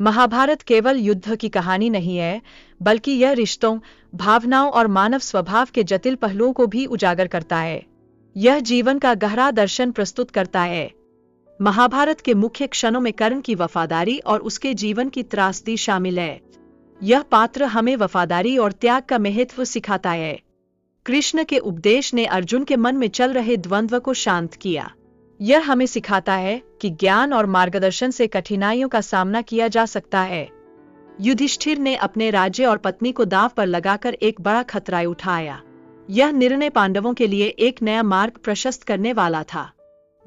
महाभारत केवल युद्ध की कहानी नहीं है, बल्कि यह रिश्तों, भावनाओं और मानव स्वभाव के जटिल पहलुओं को भी उजागर करता है। यह जीवन का गहरा दर्शन प्रस्तुत करता है। महाभारत के मुख्य क्षणों में कर्ण की वफादारी और उसके जीवन की त्रासदी शामिल है। यह पात्र हमें वफादारी और त्याग का महत्व सिखाता है। कृष्ण के उपदेश ने अर्जुन के मन में चल रहे द्वंद्व को शांत किया। यह हमें सिखाता है कि ज्ञान और मार्गदर्शन से कठिनाइयों का सामना किया जा सकता है। युधिष्ठिर ने अपने राज्य और पत्नी को दांव पर लगाकर एक बड़ा खतरा उठाया। यह निर्णय पांडवों के लिए एक नया मार्ग प्रशस्त करने वाला था।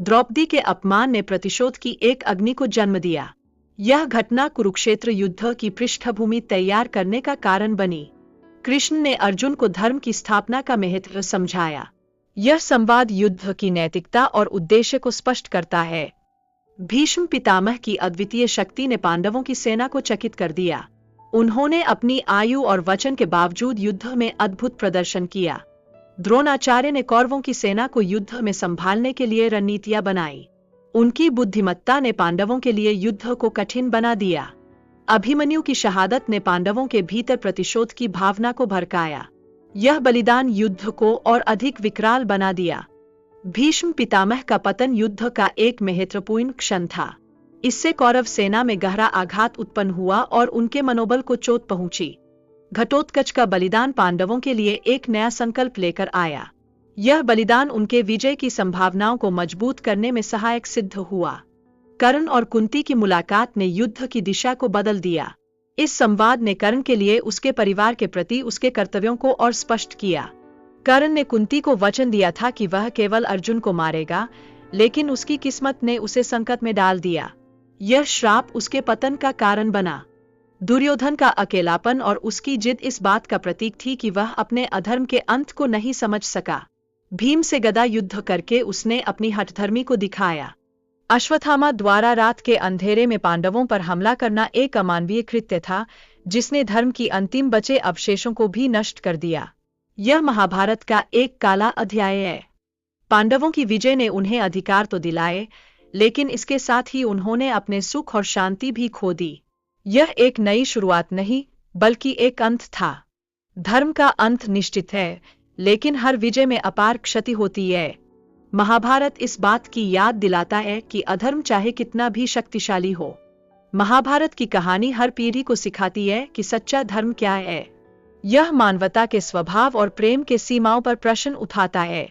द्रौपदी के अपमान ने प्रतिशोध की एक अग्नि को जन्म दिया। यह घटना कुरुक्षेत्र युद्ध की पृष्ठभूमि तैयार करने का कारण बनी। कृष्ण ने अर्जुन को धर्म की स्थापना का महत्व समझाया। यह संवाद युद्ध की नैतिकता और उद्देश्य को स्पष्ट करता है। भीष्म पितामह की अद्वितीय शक्ति ने पांडवों की सेना को चकित कर दिया। उन्होंने अपनी आयु और वचन के बावजूद युद्ध में अद्भुत प्रदर्शन किया। द्रोणाचार्य ने कौरवों की सेना को युद्ध में संभालने के लिए रणनीतियां बनाई। उनकी बुद्धिमत्ता ने पांडवों के लिए युद्ध को कठिन बना दिया। अभिमन्यु की शहादत ने पांडवों के भीतर प्रतिशोध की भावना को भड़काया। यह बलिदान युद्ध को और अधिक विकराल बना दिया। भीष्म पितामह का पतन युद्ध का एक महत्वपूर्ण क्षण था। इससे कौरव सेना में गहरा आघात उत्पन्न हुआ और उनके मनोबल को चोट पहुंची। घटोत्कच का बलिदान पांडवों के लिए एक नया संकल्प लेकर आया। यह बलिदान उनके विजय की संभावनाओं को मजबूत करने में सहायक सिद्ध हुआ। कर्ण और कुंती की मुलाकात ने युद्ध की दिशा को बदल दिया। इस संवाद ने कर्ण के लिए उसके परिवार के प्रति उसके कर्तव्यों को और स्पष्ट किया। कर्ण ने कुंती को वचन दिया था कि वह केवल अर्जुन को मारेगा, लेकिन उसकी किस्मत ने उसे संकट में डाल दिया। यह श्राप उसके पतन का कारण बना। दुर्योधन का अकेलापन और उसकी जिद इस बात का प्रतीक थी कि वह अपने अधर्म के अंत को नहीं समझ सका। भीम से गदा युद्ध करके उसने अपनी हठधर्मी को दिखाया। अश्वत्थामा द्वारा रात के अंधेरे में पांडवों पर हमला करना एक अमानवीय कृत्य था, जिसने धर्म की अंतिम बचे अवशेषों को भी नष्ट कर दिया। यह महाभारत का एक काला अध्याय है। पांडवों की विजय ने उन्हें अधिकार तो दिलाए, लेकिन इसके साथ ही उन्होंने अपने सुख और शांति भी खो दी। यह एक नई शुरुआत नहीं, बल्कि एक अंत था। धर्म का अंत निश्चित है, लेकिन हर विजय में अपार क्षति होती है। महाभारत इस बात की याद दिलाता है कि अधर्म चाहे कितना भी शक्तिशाली हो। महाभारत की कहानी हर पीढ़ी को सिखाती है कि सच्चा धर्म क्या है। यह मानवता के स्वभाव और प्रेम के सीमाओं पर प्रश्न उठाता है।